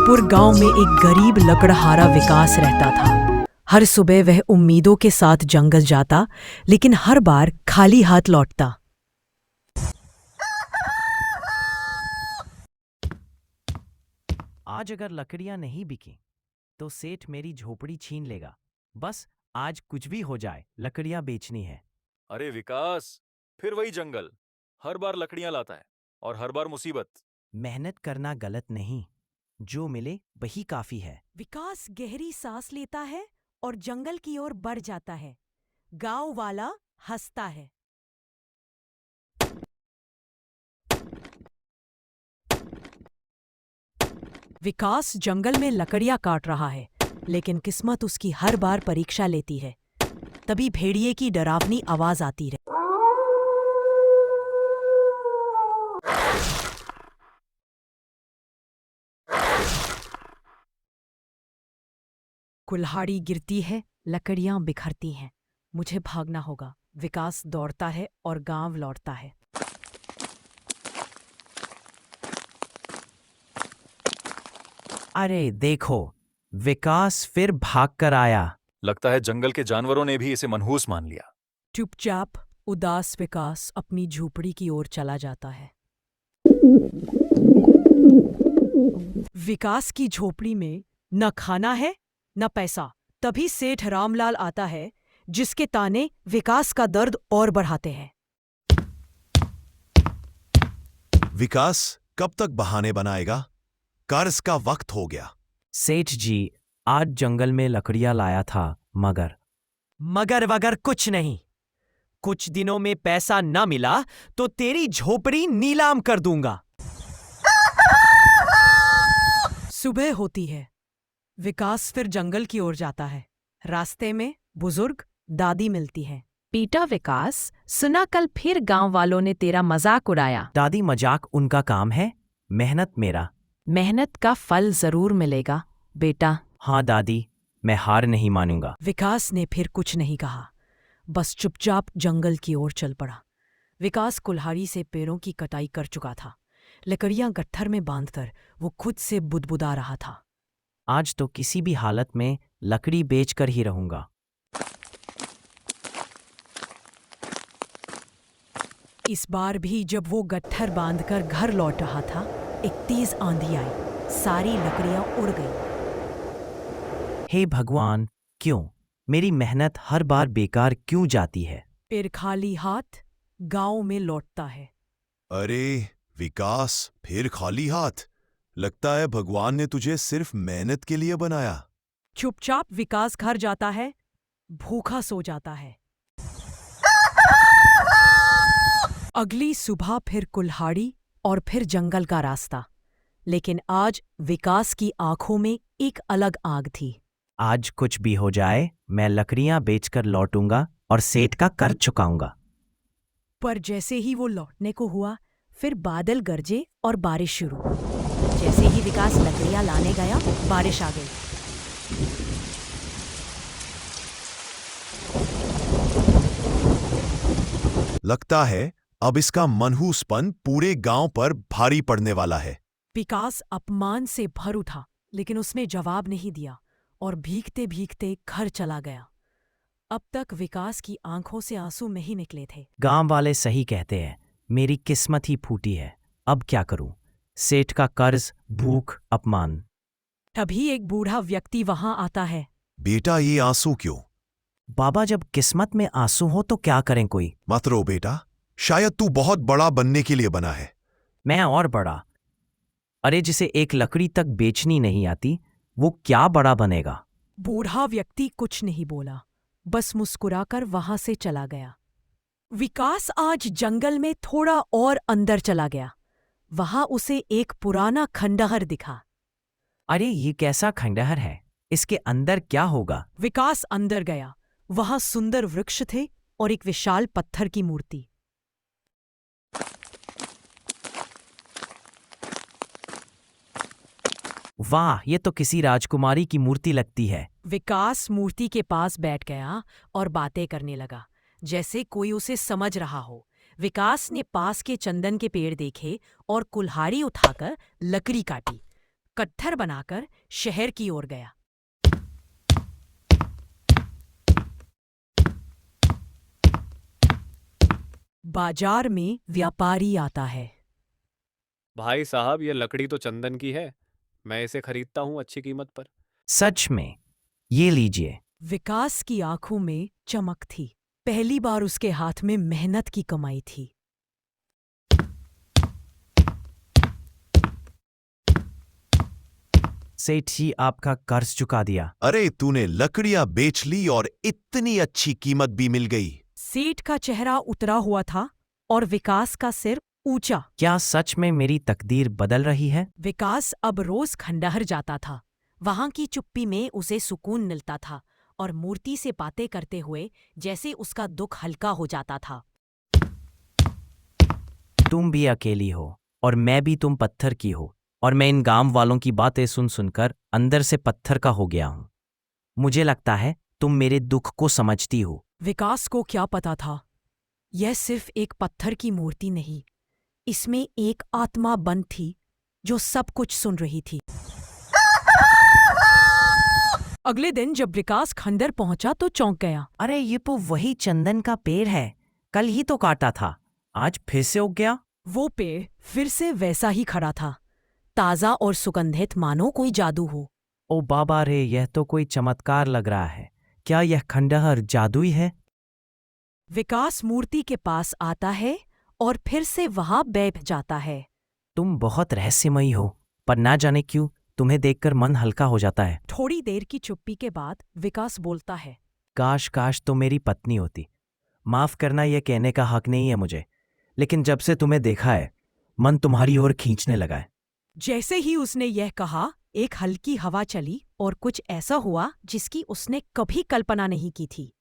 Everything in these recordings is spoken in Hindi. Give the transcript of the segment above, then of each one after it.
जबलपुर गांव में एक गरीब लकड़हारा विकास रहता था। हर सुबह वह उम्मीदों के साथ जंगल जाता, लेकिन हर बार खाली हाथ लौटता। आज अगर लकड़ियां नहीं बिकी तो सेठ मेरी झोपड़ी छीन लेगा। बस आज कुछ भी हो जाए, लकड़ियां बेचनी है। अरे विकास, फिर वही जंगल। हर बार लकड़ियां लाता है और हर बार मुसीबत। मेहनत करना गलत नहीं, जो मिले वही काफी है। विकास गहरी सांस लेता है और जंगल की ओर बढ़ जाता है। गांव वाला हंसता है। विकास जंगल में लकड़ियां काट रहा है, लेकिन किस्मत उसकी हर बार परीक्षा लेती है। तभी भेड़िए की डरावनी आवाज आती रही। कुल्हाड़ी गिरती है, लकड़ियां बिखरती हैं। मुझे भागना होगा। विकास दौड़ता है और गांव लौटता है। अरे देखो, विकास फिर भाग कर आया। लगता है जंगल के जानवरों ने भी इसे मनहूस मान लिया। चुपचाप उदास विकास अपनी झोपड़ी की ओर चला जाता है। विकास की झोपड़ी में न खाना है न पैसा। तभी सेठ रामलाल आता है, जिसके ताने विकास का दर्द और बढ़ाते हैं। विकास कब तक बहाने बनाएगा? कर्ज का वक्त हो गया। सेठ जी, आज जंगल में लकड़ियां लाया था, मगर वगर कुछ नहीं। कुछ दिनों में पैसा न मिला तो तेरी झोपड़ी नीलाम कर दूंगा। सुबह होती है। विकास फिर जंगल की ओर जाता है। रास्ते में बुजुर्ग दादी मिलती है। बेटा विकास, सुना कल फिर गांव वालों ने तेरा मजाक उड़ाया। दादी, मजाक उनका काम है, मेहनत मेरा। मेहनत का फल जरूर मिलेगा बेटा। हाँ दादी, मैं हार नहीं मानूंगा। विकास ने फिर कुछ नहीं कहा, बस चुपचाप जंगल की ओर चल पड़ा। विकास कुल्हाड़ी से पेड़ों की कटाई कर चुका था। लकड़ियां गट्ठर में बांधकर वो खुद से बुदबुदा रहा था। आज तो किसी भी हालत में लकड़ी बेचकर ही रहूंगा। इस बार भी जब वो गट्ठर बांधकर घर लौट रहा था, एक तेज आंधी आई। सारी लकड़ियां उड़ गईं। हे भगवान, क्यों मेरी मेहनत हर बार बेकार क्यों जाती है? फिर खाली हाथ गांव में लौटता है। अरे विकास, फिर खाली हाथ? लगता है भगवान ने तुझे सिर्फ मेहनत के लिए बनाया। चुपचाप विकास घर जाता है, भूखा सो जाता है। अगली सुबह फिर कुल्हाड़ी और फिर जंगल का रास्ता। लेकिन आज विकास की आंखों में एक अलग आग थी। आज कुछ भी हो जाए, मैं लकड़ियां बेचकर लौटूंगा और सेठ का कर्ज चुकाऊंगा। पर जैसे ही वो लौटने को हुआ, फिर बादल गरजे और बारिश शुरू। जैसे ही विकास लकड़ियां लाने गया, बारिश आ गई। लगता है अब इसका मनहूसपन पूरे गांव पर भारी पड़ने वाला है। विकास अपमान से भर उठा, लेकिन उसने जवाब नहीं दिया और भीगते भीगते घर चला गया। अब तक विकास की आंखों से आंसू नहीं निकले थे। गांव वाले सही कहते हैं, मेरी किस्मत ही फूटी है। अब क्या करूं? सेठ का कर्ज, भूख, अपमान। तभी एक बूढ़ा व्यक्ति वहां आता है। बेटा, ये आंसू क्यों? बाबा, जब किस्मत में आंसू हो तो क्या करें कोई? मत रो बेटा, शायद तू बहुत बड़ा बनने के लिए बना है। मैं और बड़ा? अरे, जिसे एक लकड़ी तक बेचनी नहीं आती, वो क्या बड़ा बनेगा? बूढ़ा व्यक्ति कुछ नहीं बोला, बस मुस्कुराकर वहां से चला गया। विकास आज जंगल में थोड़ा और अंदर चला गया। वहां उसे एक पुराना खंडहर दिखा। अरे, ये कैसा खंडहर है? इसके अंदर क्या होगा? विकास अंदर गया। वहां सुंदर वृक्ष थे और एक विशाल पत्थर की मूर्ति। वाह, ये तो किसी राजकुमारी की मूर्ति लगती है। विकास मूर्ति के पास बैठ गया और बातें करने लगा, जैसे कोई उसे समझ रहा हो। विकास ने पास के चंदन के पेड़ देखे और कुल्हाड़ी उठाकर लकड़ी काटी। कट्टर बनाकर शहर की ओर गया। बाजार में व्यापारी आता है। भाई साहब, ये लकड़ी तो चंदन की है। मैं इसे खरीदता हूँ अच्छी कीमत पर। सच में? ये लीजिए। विकास की आंखों में चमक थी। पहली बार उसके हाथ में मेहनत की कमाई थी। सेठ जी, आपका कर्ज चुका दिया। अरे तूने लकड़ियां बेच ली और इतनी अच्छी कीमत भी मिल गई। सेठ का चेहरा उतरा हुआ था और विकास का सिर ऊंचा। क्या सच में मेरी तकदीर बदल रही है? विकास अब रोज खंडहर जाता था। वहां की चुप्पी में उसे सुकून मिलता था और मूर्ति से बातें करते हुए जैसे उसका दुख हल्का हो जाता था। तुम भी अकेली हो और मैं भी तुम पत्थर की हो, और मैं इन गांव वालों की बातें सुन सुनकर अंदर से पत्थर का हो गया हूं। मुझे लगता है तुम मेरे दुख को समझती हो। विकास को क्या पता था, यह सिर्फ एक पत्थर की मूर्ति नहीं, इसमें एक आत्मा बंद थी जो सब कुछ सुन रही थी। अगले दिन जब विकास खंडर पहुंचा तो चौंक गया। अरे ये तो वही चंदन का पेड़ है, कल ही तो काटा था, आज फिर से उग गया। वो पेड़ फिर से वैसा ही खड़ा था, ताजा और सुगंधित, मानो कोई जादू हो। ओ बाबा रे, यह तो कोई चमत्कार लग रहा है। क्या यह खंडहर जादुई है? विकास मूर्ति के पास आता है और फिर से वहां बैठ जाता है। तुम बहुत रहस्यमयी हो, पर ना जाने क्यों तुम्हें देखकर मन हल्का हो जाता है। थोड़ी देर की चुप्पी के बाद विकास बोलता है, काश काश तो मेरी पत्नी होती। माफ करना, यह कहने का हक नहीं है मुझे, लेकिन जब से तुम्हें देखा है मन तुम्हारी ओर खींचने लगा है। जैसे ही उसने यह कहा, एक हल्की हवा चली और कुछ ऐसा हुआ जिसकी उसने कभी कल्पना नहीं की थी।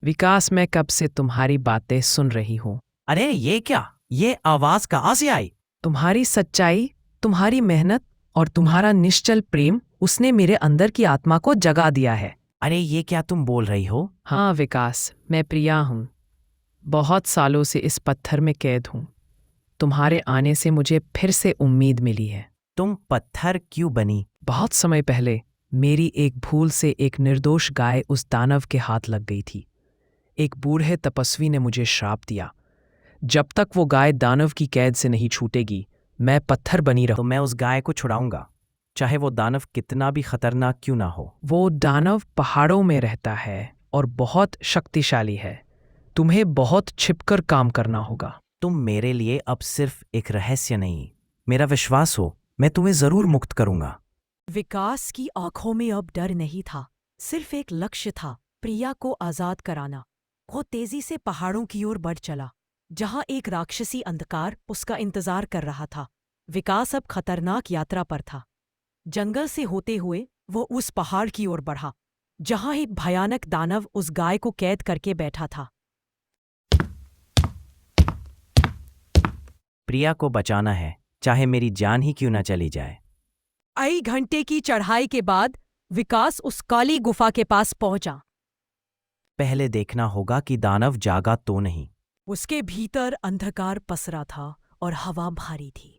विकास, मैं कब से तुम्हारी बातें सुन रही हूँ। अरे ये क्या, ये आवाज कहाँ से आई? तुम्हारी सच्चाई, तुम्हारी मेहनत और तुम्हारा निश्चल प्रेम, उसने मेरे अंदर की आत्मा को जगा दिया है। अरे ये क्या तुम बोल रही हो? हाँ विकास, मैं प्रिया हूँ। बहुत सालों से इस पत्थर में कैद हूँ। तुम्हारे आने से मुझे फिर से उम्मीद मिली है। तुम पत्थर क्यों बनी? बहुत समय पहले मेरी एक भूल से एक निर्दोष गाय उस दानव के हाथ लग गई थी। एक बूढ़े तपस्वी ने मुझे श्राप दिया, जब तक वो गाय दानव की कैद से नहीं छूटेगी मैं पत्थर बनी तो रहूं। मैं उस गाय को छुड़ाऊंगा, चाहे वो दानव कितना भी खतरनाक क्यों ना हो। वो दानव पहाड़ों में रहता है और बहुत शक्तिशाली है। तुम्हें बहुत छिपकर काम करना होगा। तुम मेरे लिए अब सिर्फ एक रहस्य नहीं, मेरा विश्वास हो, मैं तुम्हें जरूर मुक्त करूंगा। विकास की आंखों में अब डर नहीं था, सिर्फ एक लक्ष्य था, प्रिया को आजाद कराना। वो तेजी से पहाड़ों की ओर बढ़ चला, जहां एक राक्षसी अंधकार उसका इंतजार कर रहा था। विकास अब खतरनाक यात्रा पर था। जंगल से होते हुए वो उस पहाड़ की ओर बढ़ा, जहां एक भयानक दानव उस गाय को कैद करके बैठा था। प्रिया को बचाना है, चाहे मेरी जान ही क्यों ना चली जाए। कई घंटे की चढ़ाई के बाद विकास उस काली गुफा के पास पहुंचा। पहले देखना होगा कि दानव जागा तो नहीं। उसके भीतर अंधकार पसरा था और हवा भारी थी।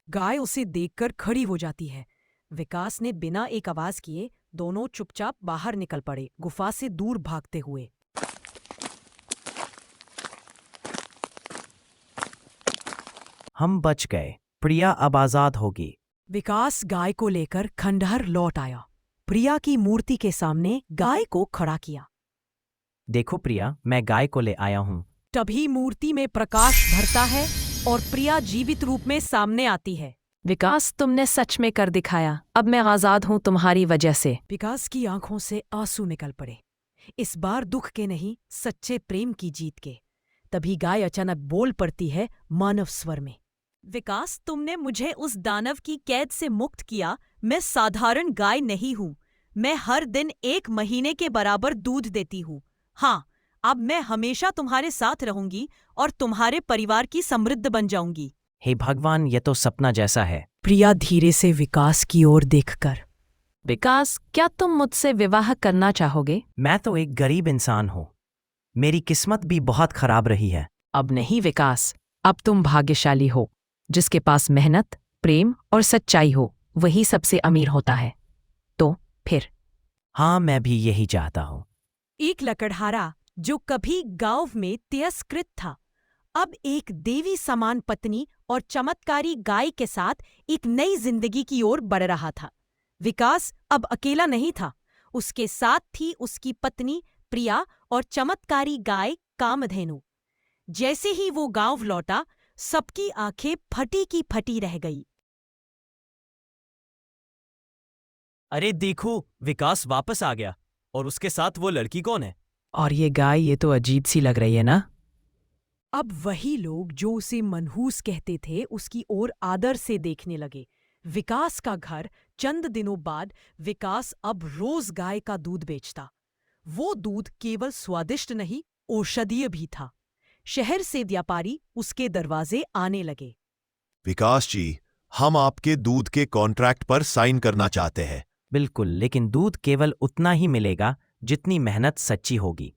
गाय उसे देखकर खड़ी हो जाती है। विकास ने बिना एक आवाज किए दोनों चुपचाप बाहर निकल पड़े, गुफा से दूर भागते हुए। हम बच गए, प्रिया अब आजाद होगी। विकास गाय को लेकर खंडहर लौट आया। प्रिया की मूर्ति के सामने गाय को खड़ा किया। देखो प्रिया, मैं गाय को ले आया हूं। तभी मूर्ति में प्रकाश भरता है और प्रिया जीवित रूप में सामने आती है। विकास, तुमने सच में कर दिखाया। अब मैं आजाद हूँ तुम्हारी वजह से। विकास की आंखों से आंसू निकल पड़े, इस बार दुख के नहीं, सच्चे प्रेम की जीत के। तभी गाय अचानक बोल पड़ती है मानव स्वर में, विकास, तुमने मुझे उस दानव की कैद से मुक्त किया। मैं साधारण गाय नहीं हूँ, मैं हर दिन 1 महीने के बराबर दूध देती हूँ। हाँ, अब मैं हमेशा तुम्हारे साथ रहूंगी और तुम्हारे परिवार की समृद्ध बन जाऊंगी। हे भगवान, यह तो सपना जैसा है। प्रिया धीरे से विकास की ओर देखकर, विकास, क्या तुम मुझसे विवाह करना चाहोगे? मैं तो एक गरीब इंसान हूं, मेरी किस्मत भी बहुत खराब रही है। अब नहीं विकास, अब तुम भाग्यशाली हो, जिसके पास मेहनत, प्रेम और सच्चाई हो। वही सबसे अमीर होता है। तो फिर हाँ, मैं भी यही चाहता हूँ। एक लकड़हारा जो कभी गांव में तिरस्कृत था, अब एक देवी समान पत्नी और चमत्कारी गाय के साथ एक नई जिंदगी की ओर बढ़ रहा था। विकास अब अकेला नहीं था, उसके साथ थी उसकी पत्नी प्रिया और चमत्कारी गाय कामधेनु। जैसे ही वो गांव लौटा, सबकी आंखें फटी की फटी रह गई। अरे देखो, विकास वापस आ गया। और उसके साथ वो लड़की कौन है? और ये गाय, ये तो अजीब सी लग रही है ना। अब वही लोग जो उसे मनहूस कहते थे उसकी ओर आदर से देखने लगे। विकास का घर चंद दिनों बाद विकास अब रोज गाय का दूध बेचता। वो दूध केवल स्वादिष्ट नहीं, औषधीय भी था। शहर से व्यापारी उसके दरवाजे आने लगे। विकास जी, हम आपके दूध के कॉन्ट्रैक्ट पर साइन करना चाहते हैं। बिल्कुल, लेकिन दूध केवल उतना ही मिलेगा जितनी मेहनत सच्ची होगी।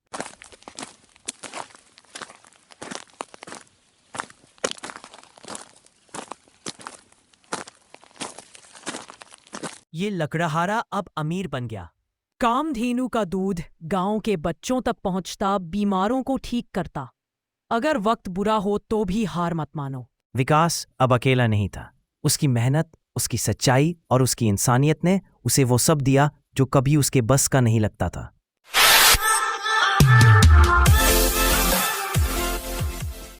ये लकड़हारा अब अमीर बन गया। कामधेनु का दूध गांव के बच्चों तक पहुंचता, बीमारों को ठीक करता। अगर वक्त बुरा हो तो भी हार मत मानो। विकास अब अकेला नहीं था। उसकी मेहनत, उसकी सच्चाई और उसकी इंसानियत ने उसे वो सब दिया जो कभी उसके बस का नहीं लगता था।